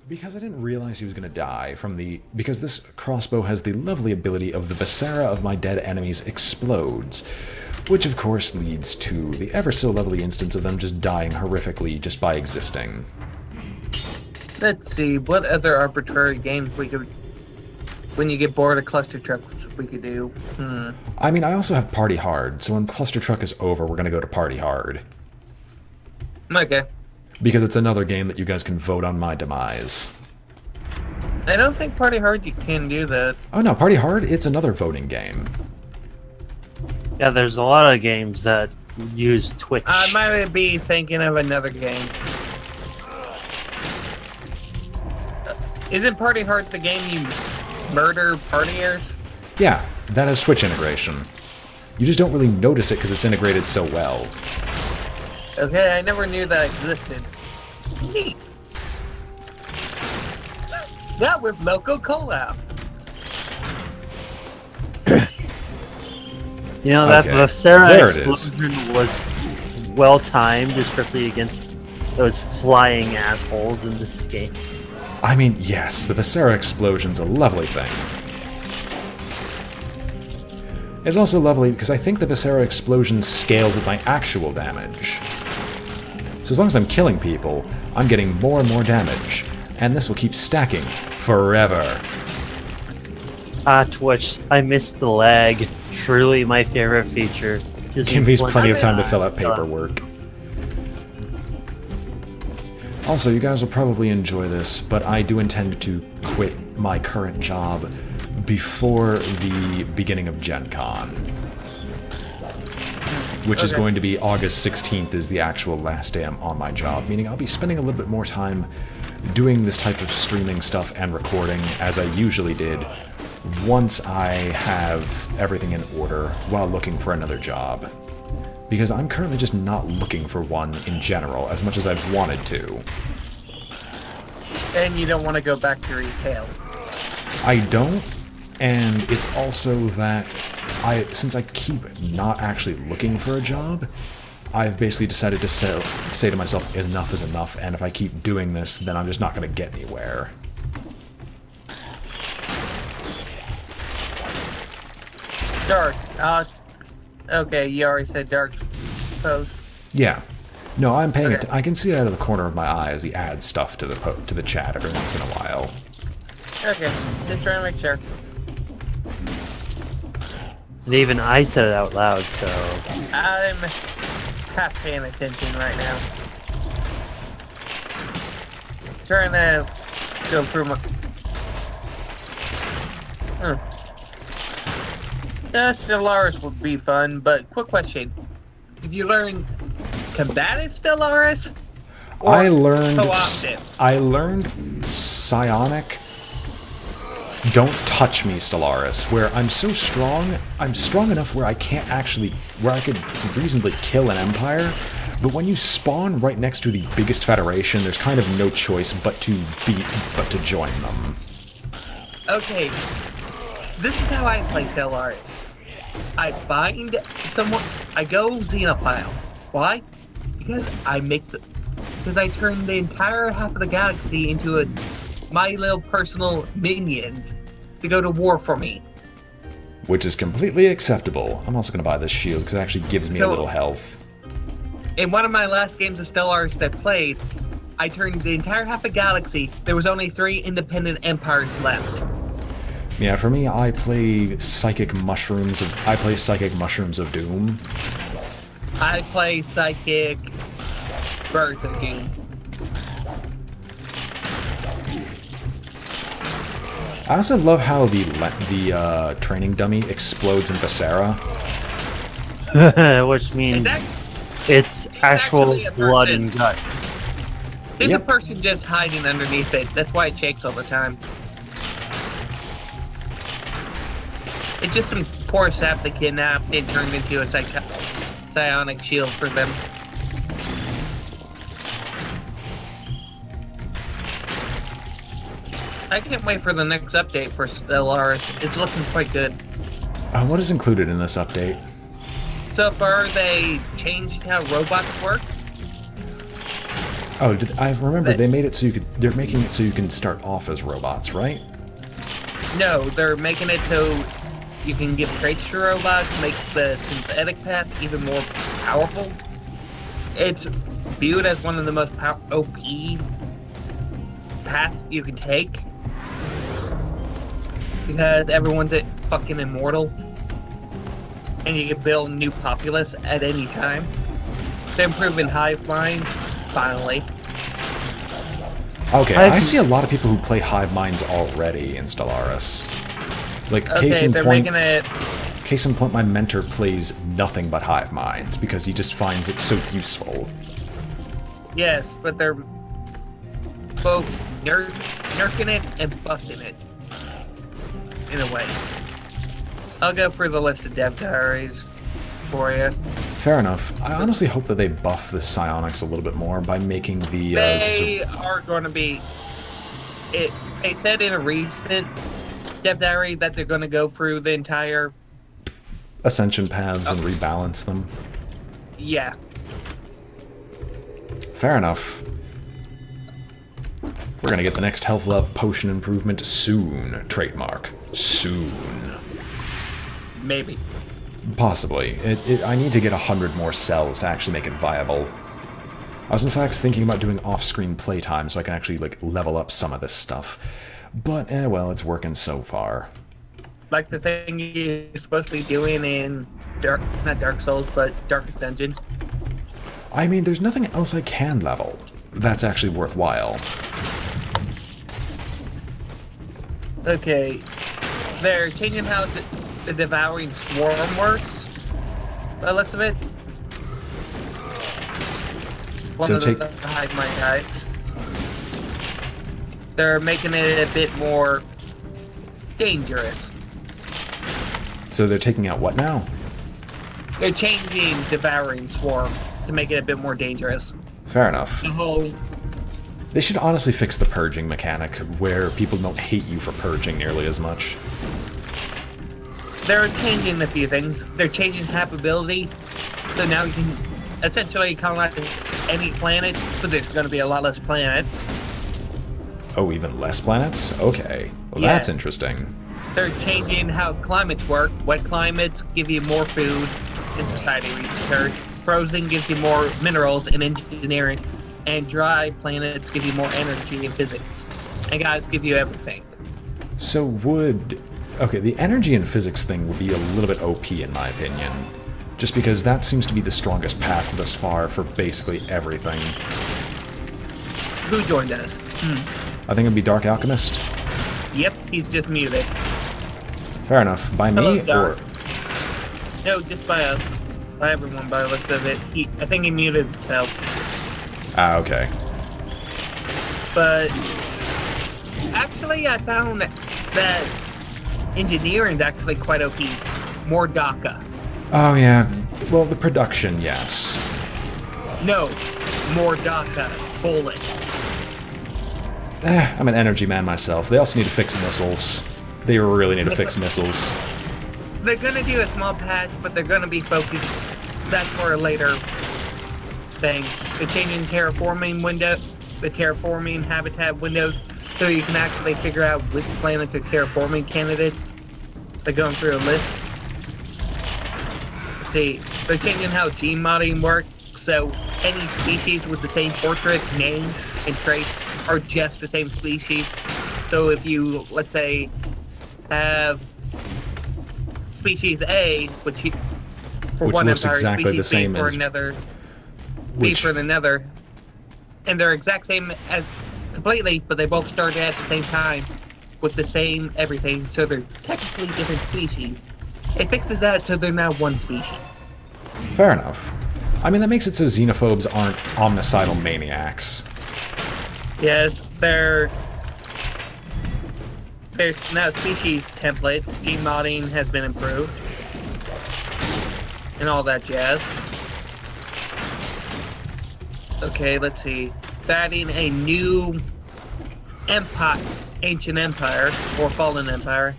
Because I didn't realize he was going to die from the... Because this crossbow has the lovely ability of the viscera of my dead enemies explodes, which of course leads to the ever so lovely instance of them just dying horrifically just by existing. Let's see, what other arbitrary games we could... When you get bored of Cluster Truck, we could do. I mean, I also have Party Hard, so when Cluster Truck is over, we're going to go to Party Hard. Okay. Because it's another game that you guys can vote on my demise. I don't think Party Hard you can do that. Oh no, Party Hard, it's another voting game. Yeah, there's a lot of games that use Twitch. I might be thinking of another game. Isn't Party Hard the game you murder partiers? Yeah, that has Twitch integration. You just don't really notice it because it's integrated so well. Okay, I never knew that existed. Neat. That with local collab. You know, that Okay, Viscera there it explosion was well timed, especially against those flying assholes in this game. I mean, yes, the Viscera explosion's a lovely thing. It's also lovely because I think the Viscera explosion scales with my actual damage. So as long as I'm killing people, I'm getting more and more damage, and this will keep stacking forever. Ah, Twitch, I missed the lag. Truly my favorite feature. Give me plenty of time to fill out paperwork. Also, you guys will probably enjoy this, but I do intend to quit my current job before the beginning of Gen Con. Which is going to be August 16th is the actual last day I'm on my job, meaning I'll be spending a little bit more time doing this type of streaming stuff and recording as I usually did once I have everything in order while looking for another job. Because I'm currently just not looking for one in general as much as I've wanted to. And you don't want to go back to retail. I don't, and it's also that since I keep not actually looking for a job, I've basically decided to say to myself, enough is enough, and if I keep doing this, then I'm just not going to get anywhere. Dark. Okay, you already said dark post. Yeah. No, I'm paying it. I can see it out of the corner of my eye as he adds stuff to the chat every once in a while. Okay, just trying to make sure. And even I said it out loud, so... I'm half paying attention right now. Trying to go through my... Stellaris would be fun, but quick question. Did you learn combative Stellaris? I learned psionic don't touch me Stellaris, where I'm so strong, I'm strong enough where I can't actually, where I could reasonably kill an empire, but when you spawn right next to the biggest federation, there's kind of no choice but to join them. Okay, this is how I play Stellaris. I find someone, I go Xenophile. Why? Because I turn the entire half of the galaxy into my little personal minions to go to war for me. Which is completely acceptable. I'm also going to buy this shield because it actually gives me a little health. In one of my last games of Stellaris that I played, I turned the entire half of the galaxy. There was only 3 independent empires left. Yeah, for me, I play Psychic Mushrooms of Doom. I play Psychic Birth of Doom. I also love how the training dummy explodes in Viscera. Which means it's actual blood and guts. There's a person just hiding underneath it. That's why it shakes all the time. It's just some poor sap that kidnapped and turned into a psionic shield for them. I can't wait for the next update for Stellaris. It's looking quite good. What is included in this update? So far, they changed how robots work. Oh, I remember But- they made it so you could. They're making it so you can start off as robots, right? No, they're making it so you can give traits to robots, make the synthetic path even more powerful. It's viewed as one of the most OP paths you can take. Because everyone's fucking immortal. And you can build new populace at any time. They're improving hive minds, finally. Okay, I see a lot of people who play hive minds already in Stellaris. Like, case Okay, in they're point, making it. case in point, my mentor plays nothing but hive minds because he just finds it so useful. Yes, but they're both nerking it and busting it. In a way. I'll go through the list of dev diaries for you. Fair enough. I honestly hope that they buff the psionics a little bit more by making the... They are going to be... They said in a recent dev diary that they're going to go through the entire... ascension paths and rebalance them. Yeah. Fair enough. We're gonna get the next health up potion improvement soon. Trademark. Soon. Maybe. Possibly. I need to get 100 more cells to actually make it viable. I was in fact thinking about doing off-screen playtime so I can actually, like, level up some of this stuff. But, well, it's working so far. Like the thing you're supposed to be doing in not Dark Souls, but Darkest Dungeon. I mean, there's nothing else I can level that's actually worthwhile. Okay. They're changing how the Devouring Swarm works. By the looks of it. One So of the hive mind types. They're making it a bit more dangerous. So they're taking out what now? They're changing Devouring Swarm to make it a bit more dangerous. Fair enough. The whole... They should honestly fix the purging mechanic, where people don't hate you for purging nearly as much. They're changing a few things. They're changing habitability, so now you can essentially colonize any planet, so there's going to be a lot less planets. Oh, even less planets? Okay. Well, Yeah. that's interesting. They're changing how climates work. Wet climates give you more food and society research. Frozen gives you more minerals and engineering. And dry planets give you more energy and physics. And guys give you everything. So would... Okay, the energy and physics thing would be a little bit OP in my opinion. Just because that seems to be the strongest path thus far for basically everything. Who joined us? I think it'd be Dark Alchemist. Yep, he's just muted. Fair enough. By Hello, me, or... Dark. No, just by us. By everyone, by the looks of it. I think he muted himself. Ah, okay. But actually, I found that engineering is actually quite OP. More DACA. Oh, yeah. Well, the production, yes. No, more DACA. Bullets. I'm an energy man myself. They also need to fix missiles. They really need to fix missiles. They're gonna do a small patch, but they're gonna be focused. That's for a later thing. They're changing terraforming window, the terraforming habitat windows, so you can actually figure out which planets are terraforming candidates. They're going through a list. See, they're changing how gene modding works, so any species with the same portrait, name, and trait are just the same species. So if you, let's say, have species A, which for Which one looks empire, exactly species the same B for as- another, B Which... for another, and they're exact same as completely, but they both started at the same time with the same everything, so they're technically different species. It fixes that so they're now one species. Fair enough. I mean, that makes it so xenophobes aren't omnicidal maniacs. Yes, there's now species templates. Gene modding has been improved. And all that jazz. Okay, let's see. They're adding a new empire, ancient empire, or fallen empire,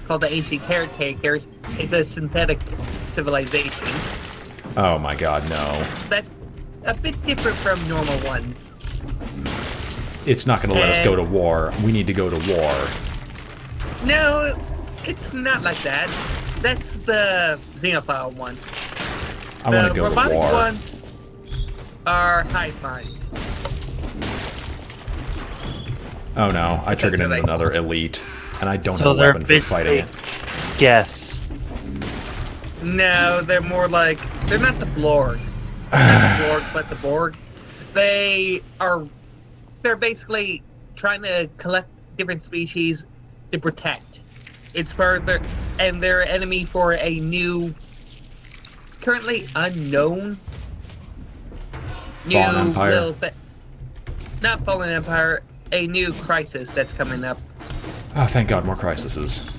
called the Ancient Caretakers. It's a synthetic civilization. Oh my god, no. That's a bit different from normal ones. It's not going to let us go to war. We need to go to war. No, it's not like that. That's the Xenophile one. I want to go to robotic war. ones are hive minds. Oh no, I triggered in another elite, and I don't have a they're weapon for fighting it. Yes. No, they're more like, they're not the Blorg. Not the Blorg, but the Borg. They're basically trying to collect different species to protect. It's further, and they're enemy for a new, currently unknown, Fallen Empire. Not Fallen Empire, a new crisis that's coming up. Oh, thank God, more crises.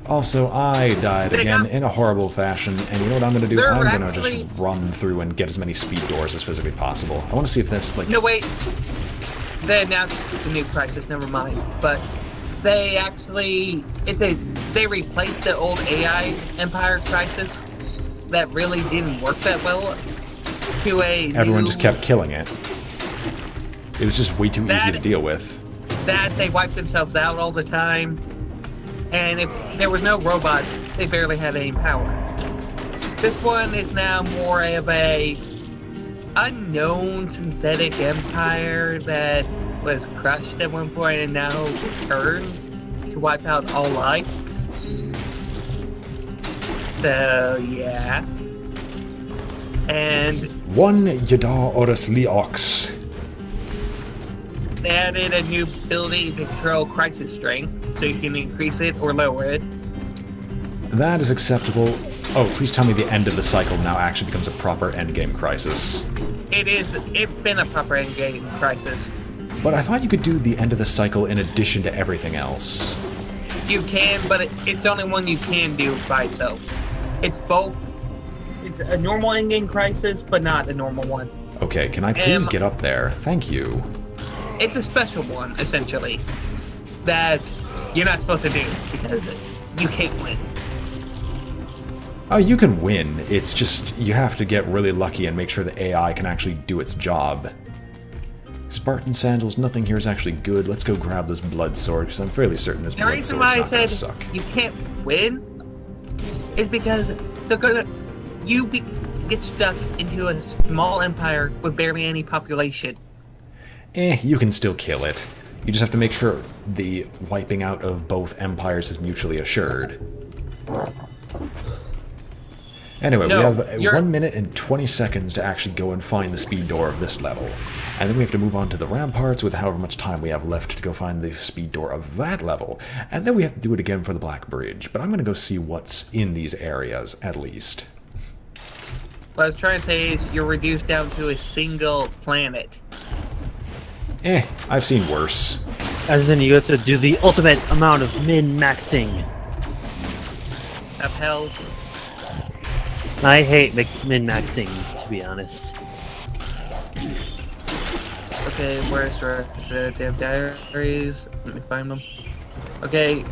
Also, I died again in a horrible fashion, and you know what I'm gonna do? I'm gonna just run through and get as many speed doors as physically possible. I want to see if this, like... No, wait. They announced the new crisis, never mind. But they actually... They replaced the old AI Empire crisis that really didn't work that well to a Everyone just kept killing it. It was just way too easy to deal with. That they wiped themselves out all the time. And if there was no robots, they barely had any power. This one is now more of a unknown synthetic empire that was crushed at one point and now returns to wipe out all life. So, yeah. And... One Yadar Oris Leox. They added a new ability to control crisis strength, so you can increase it or lower it. That is acceptable. Oh, please tell me the end of the cycle now actually becomes a proper endgame crisis. It's been a proper endgame crisis. But I thought you could do the end of the cycle in addition to everything else. You can, but it's the only one you can do by itself. It's both. It's a normal endgame crisis, but not a normal one. Okay, can I please get up there? Thank you. It's a special one, essentially, that you're not supposed to do, because you can't win. Oh, you can win. It's just, you have to get really lucky and make sure the AI can actually do its job. Spartan sandals, nothing here is actually good. Let's go grab this blood sword, because I'm fairly certain this blood sword's not gonna suck. You can't win is because they're gonna... get stuck into a small empire with barely any population. You can still kill it. You just have to make sure the wiping out of both empires is mutually assured. Anyway, we have 1 minute and 20 seconds to actually go and find the speed door of this level. And then we have to move on to the ramparts with however much time we have left to go find the speed door of that level. And then we have to do it again for the Black Bridge. But I'm going to go see what's in these areas, at least. What I was trying to say is you're reduced down to a single planet. I've seen worse. As in, you have to do the ultimate amount of min-maxing. Of hell. I hate min-maxing, to be honest. Okay, where's the damn diaries? Let me find them. Okay,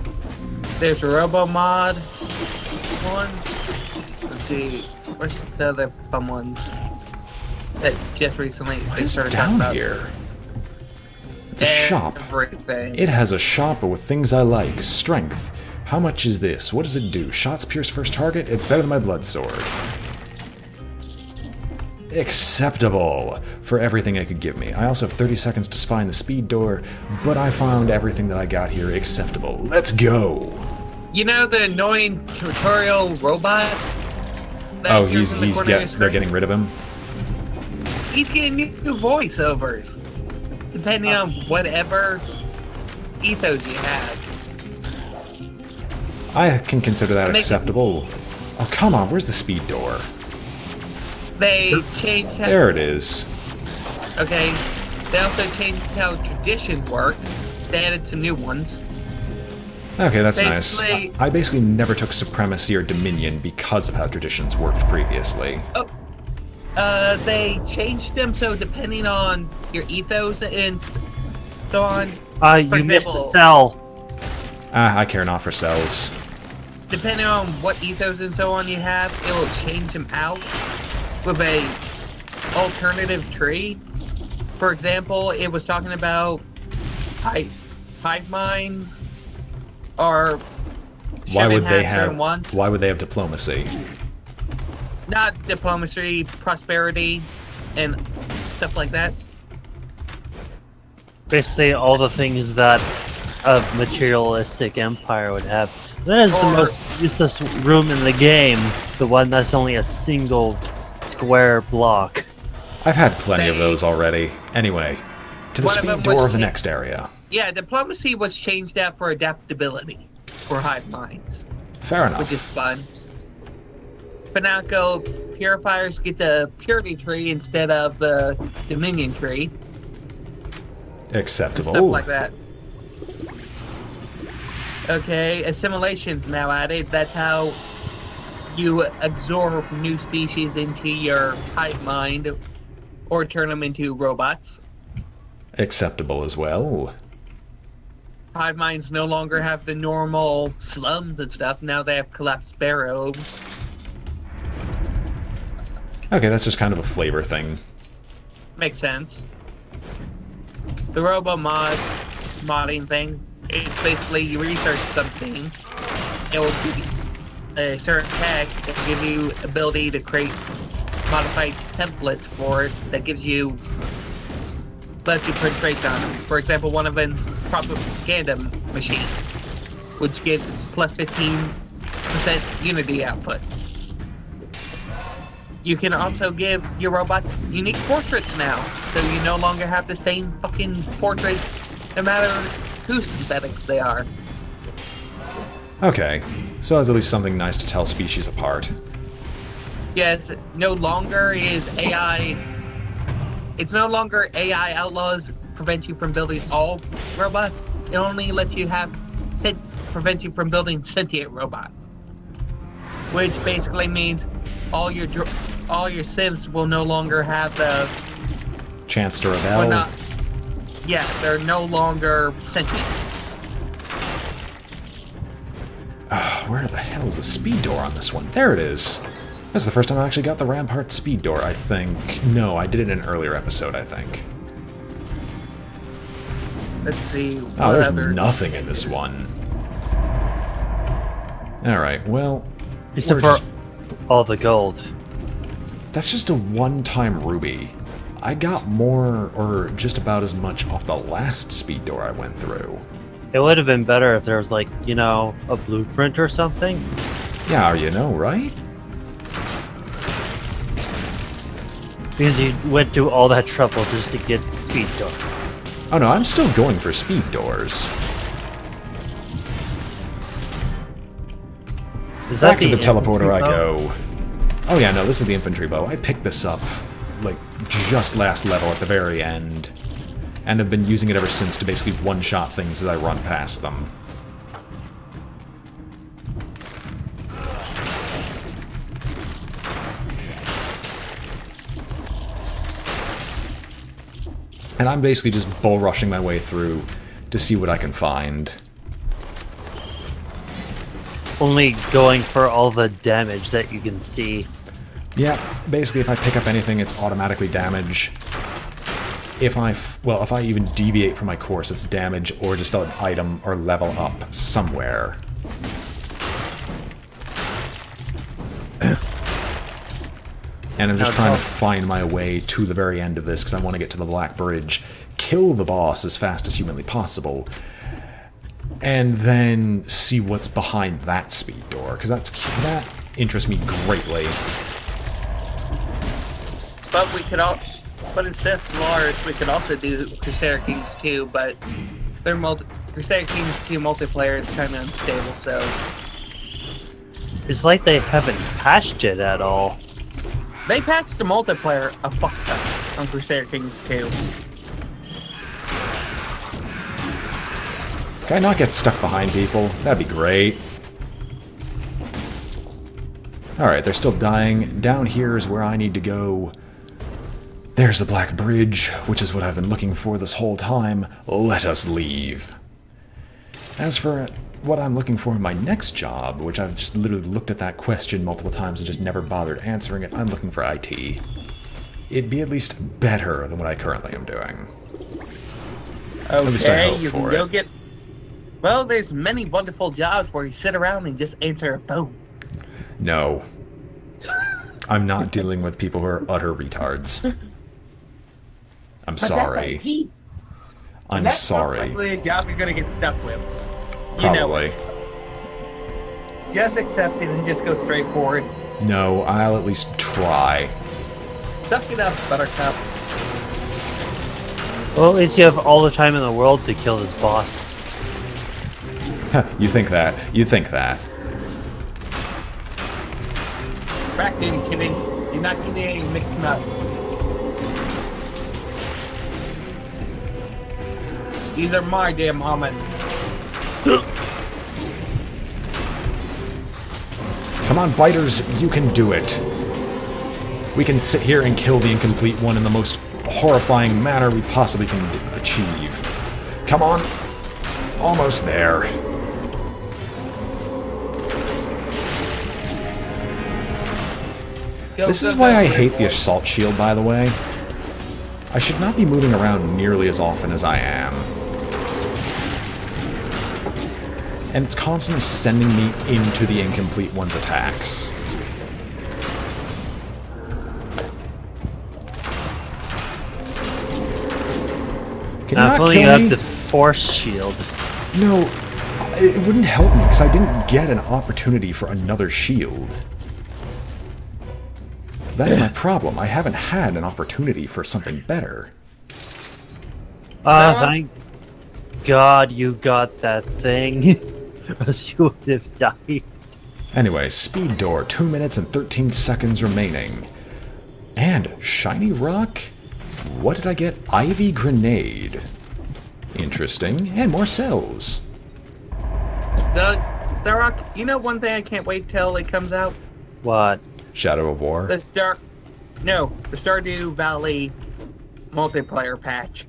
there's a Robo Mod one. Let's see, where's the other fun ones that just recently they started talking about? Here? It's a shop. Everything. It has a shop with things I like. Strength. How much is this? What does it do? Shots pierce first target? It's better than my blood sword. Acceptable for everything it could give me. I also have 30 seconds to find the speed door, but I found everything that I got here acceptable. Let's go! You know the annoying tutorial robot? Oh, they're getting rid of him? He's getting new voiceovers. Depending on whatever ethos you have. I can consider that acceptable. Oh, come on, where's the speed door? They changed how... There it is. Okay. They also changed how traditions work. They added some new ones. Okay, that's nice. I basically never took supremacy or dominion because of how traditions worked previously. Oh. They changed them so depending on your ethos and so on. You missed a cell. I care not for cells. Depending on what ethos and so on you have, it will change them out with a alternative tree. For example, it was talking about hive minds are Why should would they enhance certain have? ones. Why would they have diplomacy? Not diplomacy, prosperity, and stuff like that. Basically, all the things that a materialistic empire would have. That is the Or- most useless room in the game. The one that's only a single square block. I've had plenty of They- those already. Anyway, to the One of speed them door was of the cha- next area. Yeah, diplomacy was changed out for adaptability for hive minds, Fair enough. which is fun. Pinnacle purifiers get the purity tree instead of the dominion tree. Acceptable. Stuff like that. Okay, assimilation's now added. That's how you absorb new species into your hive mind or turn them into robots. Acceptable as well. Hive minds no longer have the normal slums and stuff. Now they have collapsed barrows. Okay, that's just kind of a flavor thing. Makes sense. The robo modding thing, it's basically you research something, it will give you a certain tech that will give you ability to create modified templates for it that gives you lets you print traits on them. For example, one of them propaganda machine, which gives plus 15% unity output. You can also give your robots unique portraits now, so you no longer have the same fucking portrait, no matter whose synthetics they are. Okay, so that's at least something nice to tell species apart. Yes, no longer is AI. It's no longer AI outlaws prevent you from building all robots. It only lets you prevent you from building sentient robots, which basically means all your Sims will no longer have the Chance to rebel. Yeah, they're no longer sentient. Where the hell is the speed door on this one? There it is. That's the first time I actually got the Rampart speed door, I think. No, I did it in an earlier episode, I think. Let's see. Oh, What there's other... nothing in this one. Alright, well... Except we're for all the gold. That's just a one-time ruby. I got more, or just about as much off the last speed door I went through. It would have been better if there was, like, you know, a blueprint or something. Yeah, you know, right? Because you went through all that trouble just to get the speed door. Oh no, I'm still going for speed doors. Is that Back to the teleporter I infantry bow? go. Oh yeah, no, this is the infantry bow. I picked this up, like, just last level at the very end. And have been using it ever since to basically one-shot things as I run past them. And I'm basically just bull rushing my way through to see what I can find. Only going for all the damage that you can see. Yeah, basically if I pick up anything, it's automatically damage. If I even deviate from my course, it's damage or just an item or level up somewhere. And I'm just trying to find my way to the very end of this because I want to get to the Black Bridge, kill the boss as fast as humanly possible, and then see what's behind that speed door, because that interests me greatly. But we could but instead of Solaris, we could also do Crusader Kings 2, but Crusader Kings 2 multiplayer is kind of unstable, so... It's like they haven't patched it at all. They patched the multiplayer a fuck ton on Crusader Kings 2. Can I not get stuck behind people? That'd be great. Alright, they're still dying. Down here is where I need to go. There's the Black Bridge, which is what I've been looking for this whole time. Let us leave. As for what I'm looking for in my next job, which I've just literally looked at that question multiple times and just never bothered answering it, I'm looking for IT. It'd be at least better than what I currently am doing. least I Okay, hope you for can go it. get... Well, there's many wonderful jobs where you sit around and just answer a phone. No. I'm not dealing with people who are utter retards. I'm But that's sorry. IT. I'm That's sorry. probably a job you're gonna get stuck with. You know Probably. it. Just accept it and just go straight forward. No, I'll at least try. Suck it up, Buttercup. Well, at least you have all the time in the world to kill this boss. You think that. You think that. Cracking, kidding. You're not getting any mixed nuts. These are my damn almonds. Come on, biters, you can do it. We can sit here and kill the incomplete one in the most horrifying manner we possibly can achieve. Come on. Almost there. This is why I hate the assault shield, by the way. I should not be moving around nearly as often as I am. And it's constantly sending me into the incomplete one's attacks. Can you Now, not if only kill you me? have the force shield. No, it wouldn't help me because I didn't get an opportunity for another shield. That's my problem. I haven't had an opportunity for something better. Thank God you got that thing. Or else you would have died. Anyway, speed door, 2 minutes and 13 seconds remaining. And shiny rock? What did I get? Ivy grenade. Interesting. And more cells. The Rock, you know one thing I can't wait till it comes out? What? Shadow of War. The Stardew Valley multiplayer patch.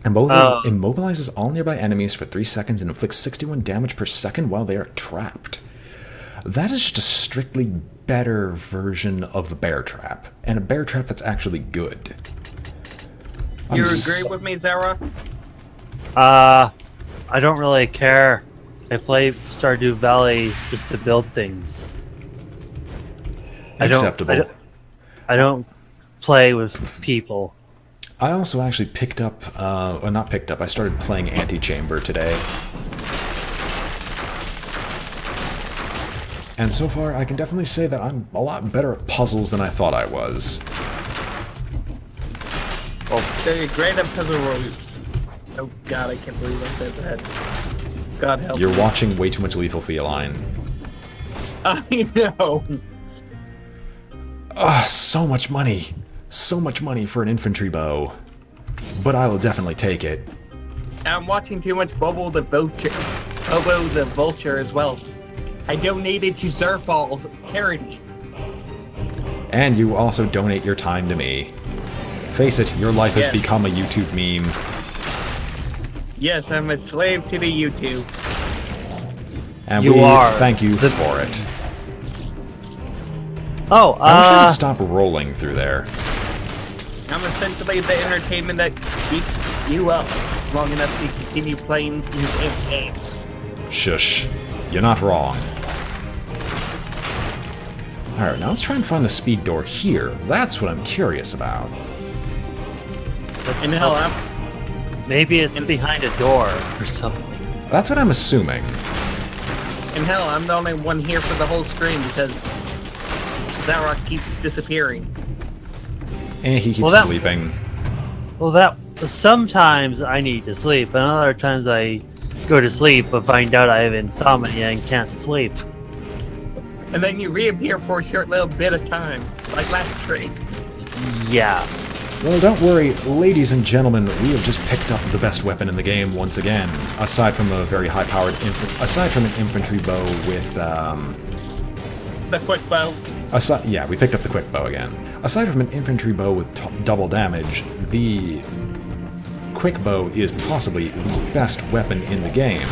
Immobilizes all nearby enemies for 3 seconds and inflicts 61 damage per second while they are trapped. That is just a strictly better version of the bear trap. And a bear trap that's actually good. You agree with me, Zara? I don't really care. I play Stardew Valley just to build things. Acceptable. I don't play with people. I also actually picked up, well, not picked up, I started playing Antichamber today. And so far, I can definitely say that I'm a lot better at puzzles than I thought I was. So you're great at puzzle rolls. Oh god, I can't believe I said that. God help You're me. watching way too much Lethal Feline. I know. Ah, so much money. So much money for an infantry bow. But I will definitely take it. I'm watching too much Bobo the Vulture. Bobo the Vulture as well. I donated to Zerfall's charity. And you also donate your time to me. Face it, your life has Yes. become a YouTube meme. Yes, I'm a slave to the YouTube. And You we are thank you for it. Oh, I wish I could stop rolling through there. I'm essentially the entertainment that keeps you up long enough to continue playing your games. Shush. You're not wrong. Alright, now let's try and find the speed door here. That's what I'm curious about. And hell, maybe it's behind a door or something. That's what I'm assuming. I'm the only one here for the whole stream because Zarok keeps disappearing. And he keeps Well, that- sleeping. Well, sometimes I need to sleep, and other times I go to sleep but find out I have insomnia and can't sleep. And then you reappear for a short little bit of time, like last stream. Yeah. Well, don't worry, ladies and gentlemen, we have just picked up the best weapon in the game once again. Aside from a very high-powered aside from an infantry bow with, The quick bow. yeah, we picked up the quick bow again. Aside from an infantry bow with double damage, the quick bow is possibly the best weapon in the game.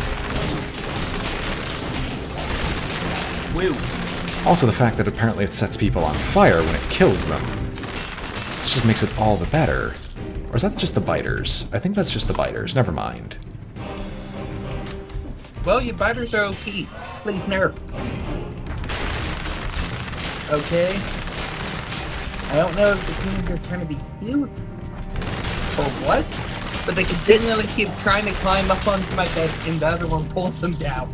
Woo. Also the fact that apparently it sets people on fire when it kills them. This just makes it all the better. Or is that just the biters? I think that's just the biters. Never mind. Well, your biters are OP. Please nerf. Okay. I don't know if the teams are trying to be cute or what, but they continually keep trying to climb up onto my bed and the other one pulls them down.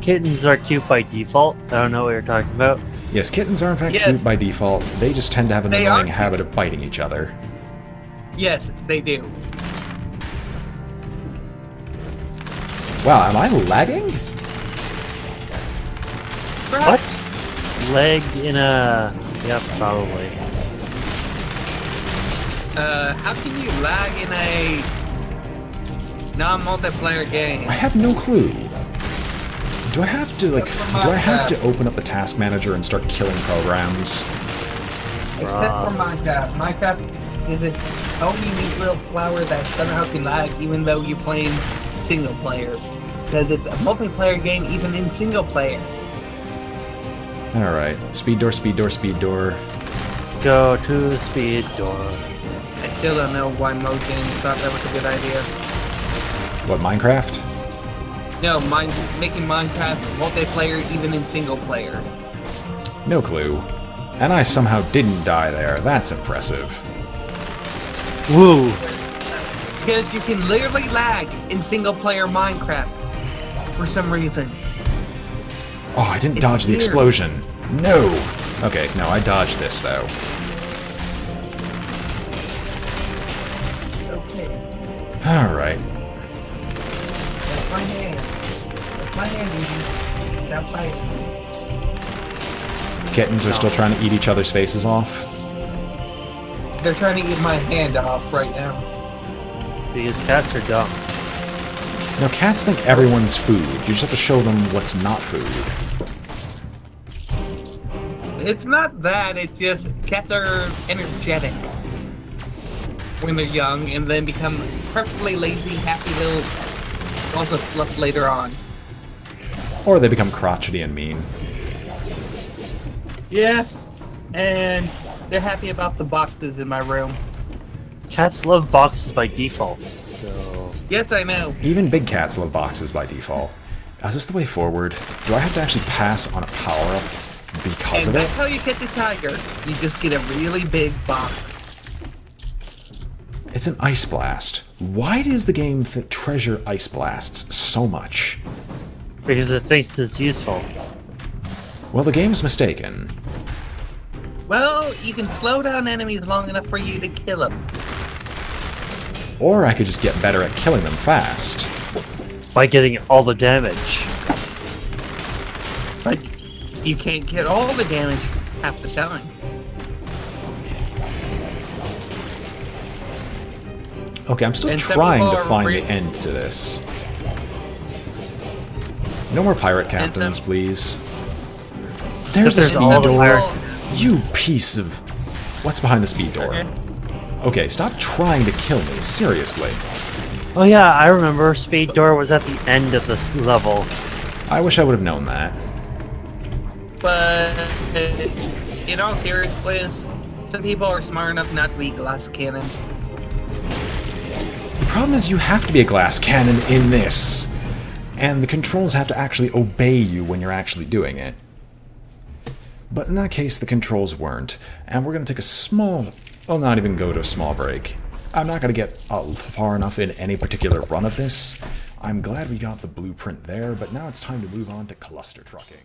Kittens are cute by default. I don't know what you're talking about. Yes, kittens are in fact cute by default. They just tend to have an annoying habit of biting each other. Yes, they do. Wow, am I lagging? What? Leg in a... Yep, probably. How can you lag in a non-multiplayer game? I have no clue. Do I have to, like, do I have to open up the task manager and start killing programs? Except for Minecraft. Minecraft is its own unique little flower that somehow can lag even though you're playing single player. Because it's a multiplayer game even in single player. Alright. Speed door, speed door, speed door. Go to the speed door. I still don't know why Mojang thought that was a good idea. What, Minecraft? No, making Minecraft multiplayer even in single player. No clue. And I somehow didn't die there. That's impressive. Woo! Because you can literally lag in single player Minecraft for some reason. Oh, I didn't dodge the explosion. No! Okay, no, I dodged this, though. Okay. Alright. That's my hand. That's my hand, Easy. Stop fighting. Kittens are still trying to eat each other's faces off. They're trying to eat my hand off right now. Because cats are dumb. No, cats think everyone's food. You just have to show them what's not food. It's not that, it's just cats are energetic when they're young and then become perfectly lazy, happy little balls of fluff later on. Or they become crotchety and mean. Yeah, and they're happy about the boxes in my room. Cats love boxes by default, so... Yes, I know. Even big cats love boxes by default. Is this the way forward? Do I have to actually pass on a power-up because of it? That's how you get the tiger. You just get a really big box. It's an ice blast. Why does the game treasure ice blasts so much? Because it thinks it's useful. Well, the game's mistaken. Well, you can slow down enemies long enough for you to kill them. Or I could just get better at killing them fast. By getting all the damage. But you can't get all the damage half the time. Okay, I'm still trying to find the end to this. No more pirate captains, please. There's the speed door. You piece of... What's behind the speed door? Okay, stop trying to kill me, seriously. Oh yeah, I remember speed door was at the end of this level. I wish I would have known that. But in all seriousness, some people are smart enough not to be glass cannons. The problem is you have to be a glass cannon in this. And the controls have to actually obey you when you're actually doing it. But in that case, the controls weren't. And we're going to take a small... Well, not even go to a small break. I'm not going to get far enough in any particular run of this. I'm glad we got the blueprint there, but now it's time to move on to cluster trucking.